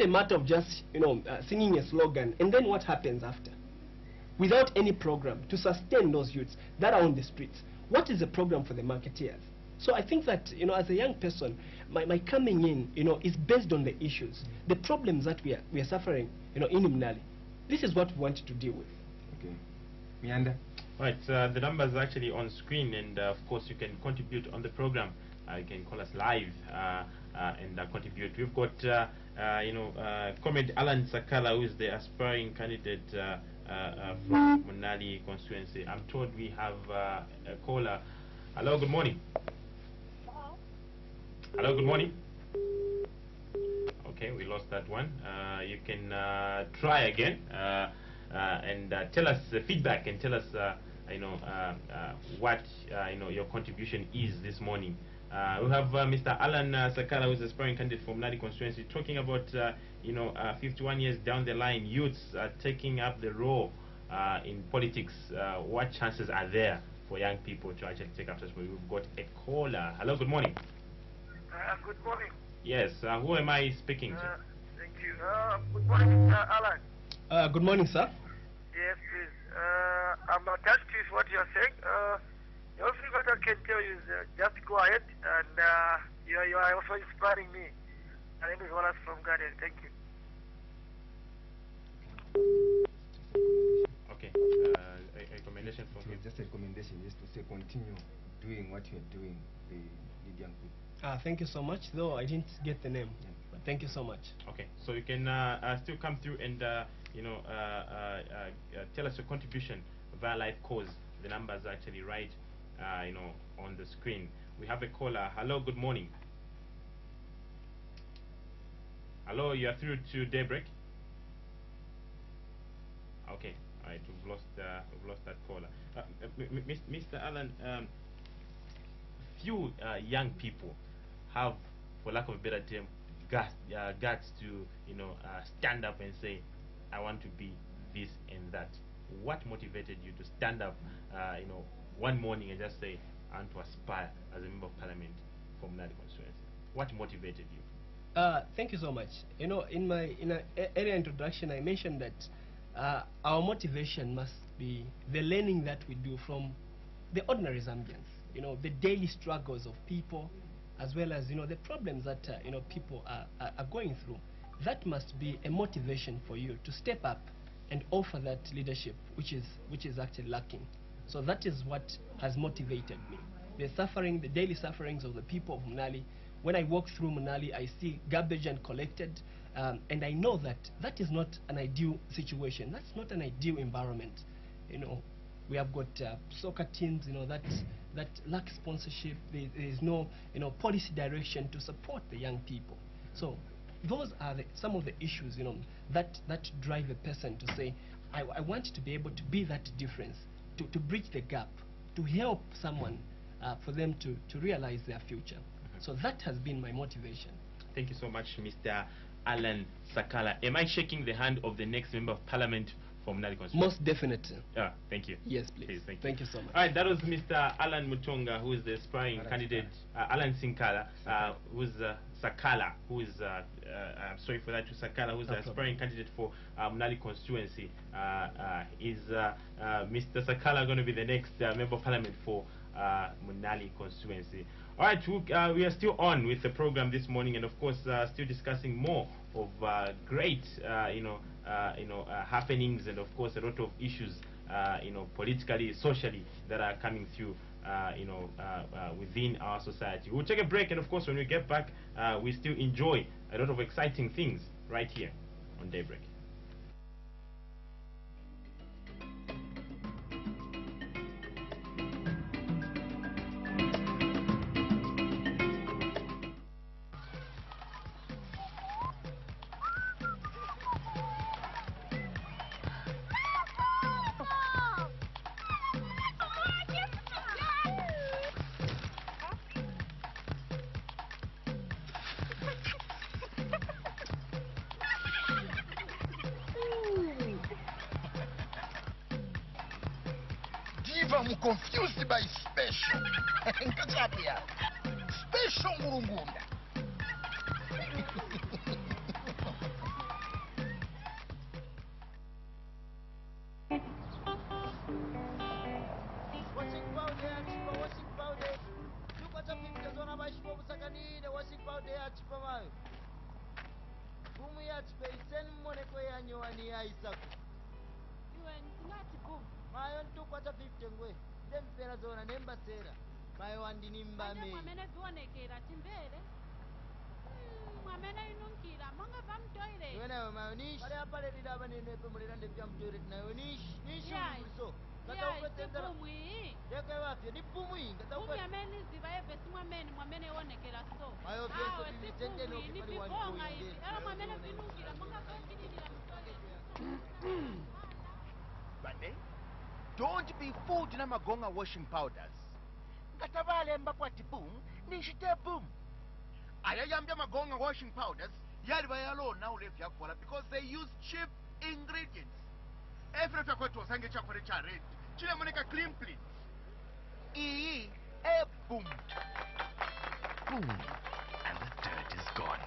a matter of just, singing a slogan, and then what happens after? Without any program to sustain those youths that are on the streets. What is the program for the marketeers? So I think that, as a young person, my coming in, is based on the issues, the problems that we are suffering, in Munali. This is what we wanted to deal with. Okay. Mianda? Right, the numbers are actually on screen, and of course you can contribute on the program. You can call us live and contribute. We've got, Comrade Allan Sakala, who is the aspiring candidate from Munali constituency. I'm told we have a caller. Hello, good morning. Hello, good morning. Okay, we lost that one. You can try again and tell us the feedback and tell us, what your contribution is this morning. We have Mr. Allan Sakala, who is aspiring candidate for Munali constituency, talking about 51 years down the line, youths taking up the role in politics. What chances are there for young people to actually take up such role? We've got a caller. Hello, good morning. Good morning. Yes, who am I speaking to? Thank you. Good morning, Mr. Allan. Good morning, sir. Yes, please. I'm attached to what you're saying. The only thing that I can tell you is just go ahead, and you are also inspiring me. My name is Wallace from Garden. Thank you. Okay, a recommendation from you. Just a recommendation is to say continue doing what you're doing, the young people. Thank you so much, though I didn't get the name. Yeah. But thank you so much. Okay, so you can still come through and tell us your contribution via live calls. The numbers are actually right, on the screen. We have a caller. Hello, good morning. Hello, you are through to Daybreak. Okay, all right, we've lost that caller. Mr. Allan, few young people have, for lack of a better term, guts to stand up and say, I want to be this and that. What motivated you to stand up one morning and just say, I want to aspire as a member of parliament for Munali constituency? What motivated you? Thank you so much. In my earlier introduction, I mentioned that our motivation must be the learning that we do from the ordinary Zambians, the daily struggles of people, as well as the problems that people are going through. That must be a motivation for you to step up and offer that leadership which is actually lacking. So that is what has motivated me. The daily sufferings of the people of Munali. When I walk through Munali, I see garbage uncollected, and I know that is not an ideal situation. That's not an ideal environment. We have got soccer teams, that lack sponsorship. There is no, policy direction to support the young people. So those are some of the issues, that drive a person to say, I want to be able to be that difference, to bridge the gap, to help someone for them to realize their future. So that has been my motivation. Thank you so much, Mr. Allan Sakala. Am I shaking the hand of the next member of parliament from Munali constituency? Most definitely. Thank you. Yes, please. Thank you so much. All right, that was Mr. Allan Mutonga, who is the aspiring candidate. Allan Sakala, who is Sakala, who is I'm sorry for that, to Sakala, who is the aspiring candidate for Munali constituency. Is Mr. Sakala going to be the next member of parliament for Munali constituency? All right, we are still on with the program this morning, and of course still discussing more of great happenings, and of course a lot of issues politically, socially, that are coming through within our society. We'll take a break, and of course when we get back, we still enjoy a lot of exciting things right here on Daybreak. I'm confused by special. Nkachapia. Special Ngurungunda. space moneko yanyowani yaisako iwe ndingati boom mayo ntukwata 50 ngwe ndempera zona nembasera mayo wandinimbame mwamene vionekera timbere mwamene inunkira monga pamtoilet iwe nayo mayo nishi pale apalelira abanenepe mulera ndepya mtoilet nayo nishi uliso bumwi ndeke wafye ni bumwi bumwi amene iziva evesi mwamene ionekera so mayo awe si bumwi ni vibonga ivi ewa mwamene vinunkira monga pamkililira mtoilet Bane, don't be fooled na magonga washing powders. Ngatabalemba kwati boom, nishite boom. Ayayambya magonga washing powders, yali bayalo na ule vyakola because they use cheap ingredients. Every kwetu osange chakole cha red. Chile moneka clean please. Boom. Boom. And the dirt is gone.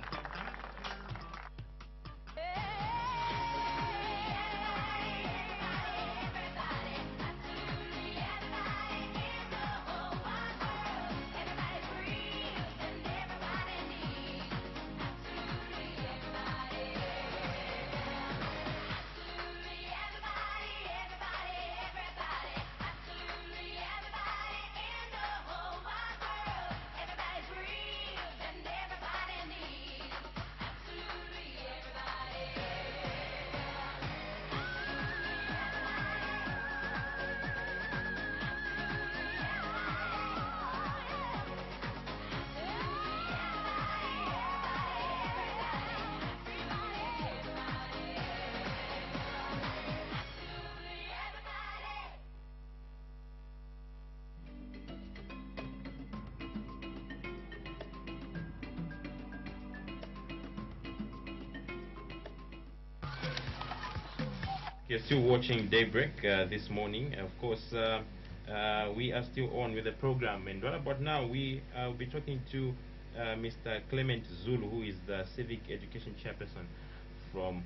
You're still watching Daybreak this morning. Of course, we are still on with the program. And right about now, we will be talking to Mr. Clement Zulu, who is the Civic Education Chairperson from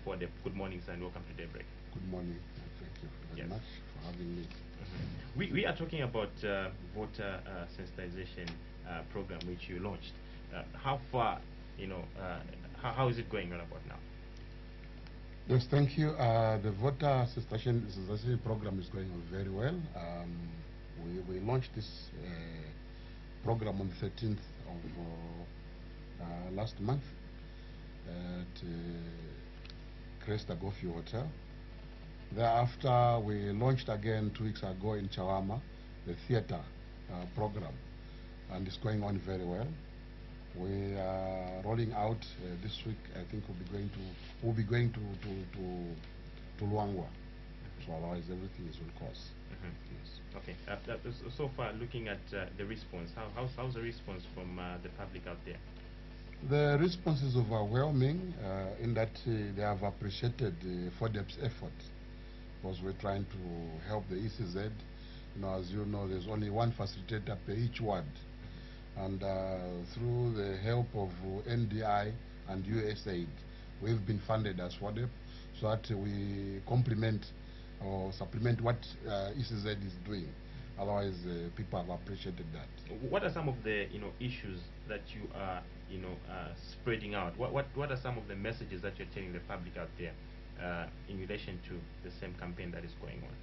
FODEP. Good morning, sir, and welcome to Daybreak. Good morning. Thank you very much for having me. We are talking about voter sensitization program, which you launched. How far, how is it going right about now? Yes, thank you. The voter sensitization program is going on very well. We launched this program on the 13th of last month at Cresta Goffey Hotel. Thereafter, we launched again 2 weeks ago in Chawama, the theater program, and it's going on very well. We are rolling out this week. I think we'll be going to Luangwa. So otherwise, everything is on course. Yes. Okay. So far, looking at the response, how's the response from the public out there? The response is overwhelming in that they have appreciated FODEP's effort, because we're trying to help the ECZ. As you know, there's only one facilitator per each ward. And through the help of NDI and USAID, we've been funded as FODEP so that we complement or supplement what ECZ is doing. Otherwise, people have appreciated that. What are some of the issues that you are spreading out? What are some of the messages that you're telling the public out there in relation to the same campaign that is going on?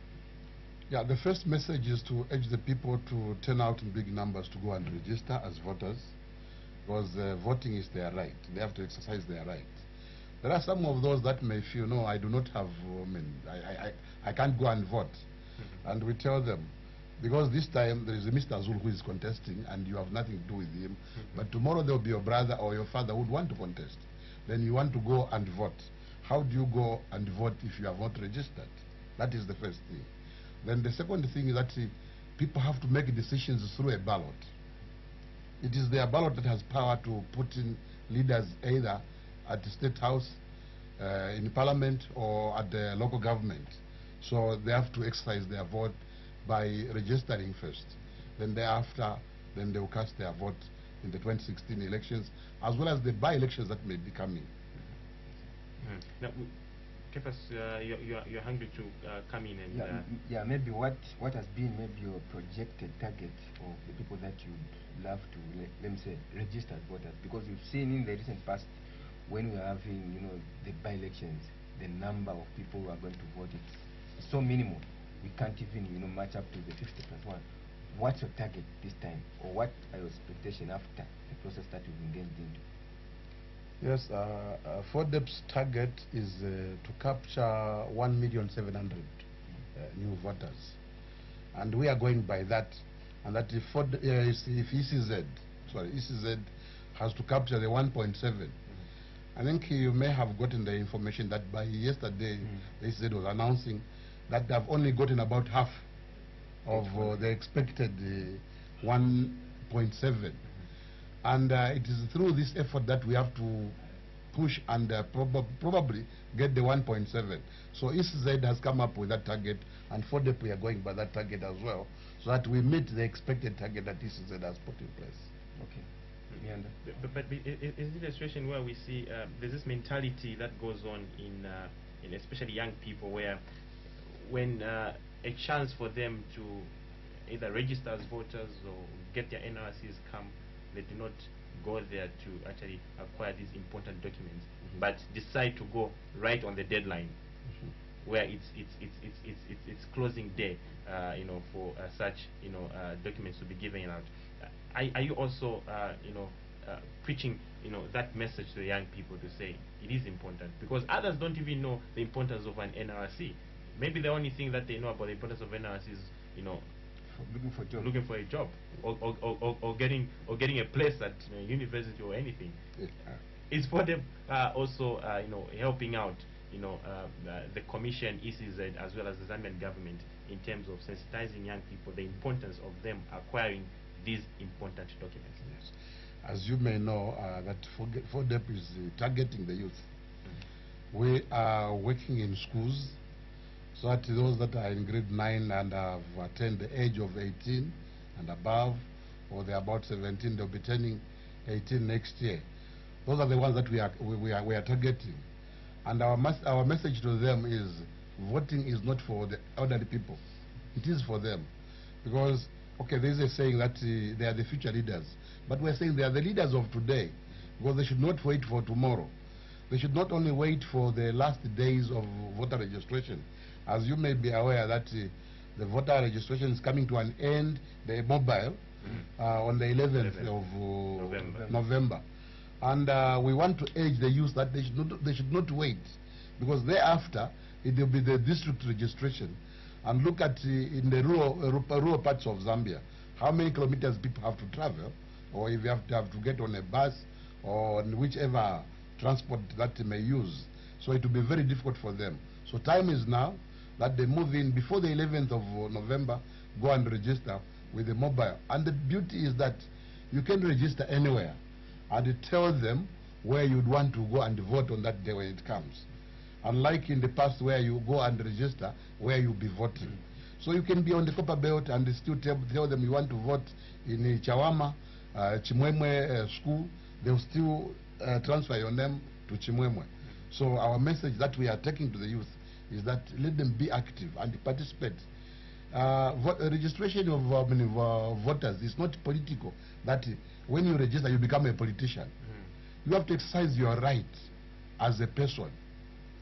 Yeah, the first message is to urge the people to turn out in big numbers to go and register as voters, because voting is their right. They have to exercise their right. There are some of those that may feel, no, I do not have, I can't go and vote. And we tell them, because this time there is a Mr. Zul who is contesting and you have nothing to do with him, but tomorrow there will be your brother or your father who would want to contest. Then you want to go and vote. How do you go and vote if you have not registered? That is the first thing. Then the second thing is that people have to make decisions through a ballot. It is their ballot that has power to put in leaders either at the State House, in Parliament, or at the local government. So they have to exercise their vote by registering first. Then thereafter, then they will cast their vote in the 2016 elections, as well as the by-elections that may be coming. Now, Kepas, you're hungry to come in and... maybe what has been maybe your projected target of the people that you'd love to, let me say, registered voters, because we've seen in the recent past when we are having, you know, the by-elections, the number of people who are going to vote, it's so minimal. We can't even, you know, match up to the 50+1. What's your target this time, or what are your expectations after the process that you've engaged into? Yes, FODEP's target is to capture 1,700,000 new voters, and we are going by that. And that if ECZ has to capture the 1.7, I think you may have gotten the information that by yesterday, the ECZ was announcing that they've only gotten about half of the expected 1.7. And it is through this effort that we have to push and probably get the 1.7. So ECZ has come up with that target, and FODEP we are going by that target as well, so that we meet the expected target that ECZ has put in place. Okay. But is it a situation where we see there's this mentality that goes on in especially young people, where when a chance for them to either register as voters or get their NRCs come, they do not go there to actually acquire these important documents, but decide to go right on the deadline, where it's closing day, you know, for such, you know, documents to be given out. Are you also, you know, preaching, you know, that message to the young people to say it is important? Because others don't even know the importance of an NRC. Maybe the only thing that they know about the importance of NRC is, you know, looking for a job, or getting a place at, you know, university or anything. Is for them also, you know, helping out, you know, the Commission, ECZ, as well as the Zambian government in terms of sensitizing young people the importance of them acquiring these important documents? Yes. As you may know, that FODEP is targeting the youth. We are working in schools, so that those that are in grade 9 and have attained the age of 18 and above, or they're about 17, they'll be turning 18 next year. Those are the ones that we are targeting. And our message to them is, voting is not for the elderly people. It is for them. Because, okay, there is a saying that they are the future leaders. But we're saying they are the leaders of today, because they should not wait for tomorrow. They should not only wait for the last days of voter registration. As you may be aware that the voter registration is coming to an end, the mobile, on the 11th of November. And we want to urge the youth that they should not wait, because thereafter it will be the district registration. And look at in the rural parts of Zambia, how many kilometers people have to travel, or if you have to get on a bus or on whichever transport that they may use. So it will be very difficult for them. So time is now that they move in before the 11th of November, go and register with the mobile. And the beauty is that you can register anywhere, and it tells them where you'd want to go and vote on that day when it comes. Unlike in the past where you go and register where you'll be voting. So you can be on the copper belt and still tell them you want to vote in Chawama, Chimwemwe school. They'll still transfer your name to Chimwemwe. So our message that we are taking to the youth is that let them be active and participate. Registration of voters is not political, that when you register you become a politician. You have to exercise your right as a person.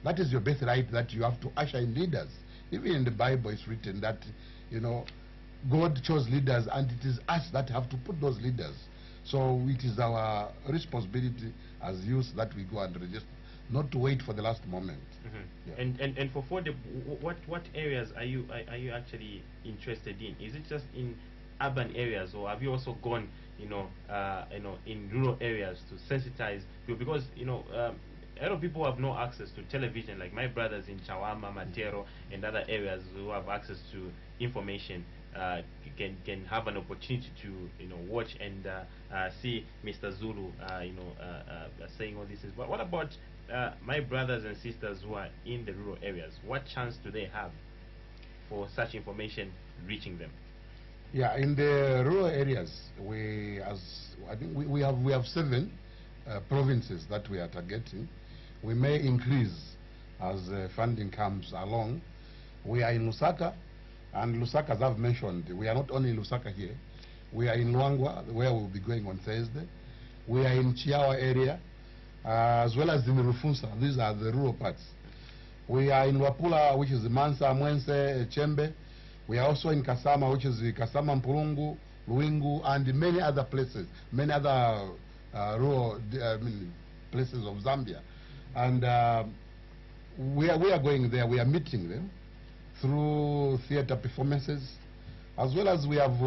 That is your birthright, that you have to usher in leaders. Even in the Bible it's written that, you know, God chose leaders, and it is us that have to put those leaders. So it is our responsibility as youth that we go and register, not to wait for the last moment. Yeah. And for FODEP, what areas are you actually interested in? Is it just in urban areas, or have you also gone, you know, in rural areas to sensitize people? Because, you know, a lot of people have no access to television, like my brothers in Chawama, Matero, and other areas who have access to information. Can have an opportunity to, you know, watch and see Mr. Zulu, you know, saying all these things. But what about my brothers and sisters who are in the rural areas? What chance do they have for such information reaching them? Yeah, in the rural areas, I think we have 7 provinces that we are targeting. We may increase as funding comes along. We are in Lusaka, and Lusaka, as I've mentioned, we are not only in Lusaka here. We are in Luangwa, where we'll be going on Thursday. We are in Chiawa area. as well as in Rufunsa. These are the rural parts. We are in Wapula, which is Mansa, Mwense, Chembe. We are also in Kasama, which is Kasama, Mpurungu, Luingu, and many other places, many other rural places of Zambia. And we are going there, we are meeting them through theater performances, as well as we have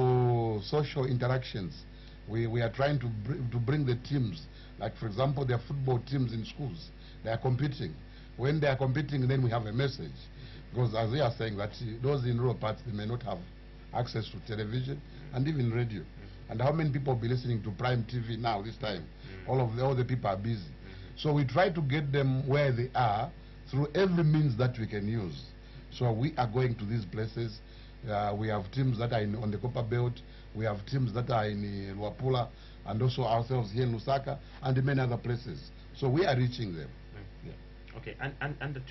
social interactions. We are trying to bring the teams, like for example, there are football teams in schools, they are competing. When they are competing, then we have a message. Because as they are saying that those in rural parts, they may not have access to television and even radio. And how many people will be listening to Prime TV now this time? All the people are busy. So we try to get them where they are through every means that we can use. So we are going to these places. We have teams that are on the Copper Belt. We have teams that are in Luapula, and also ourselves here in Lusaka and many other places. So we are reaching them. Okay, and the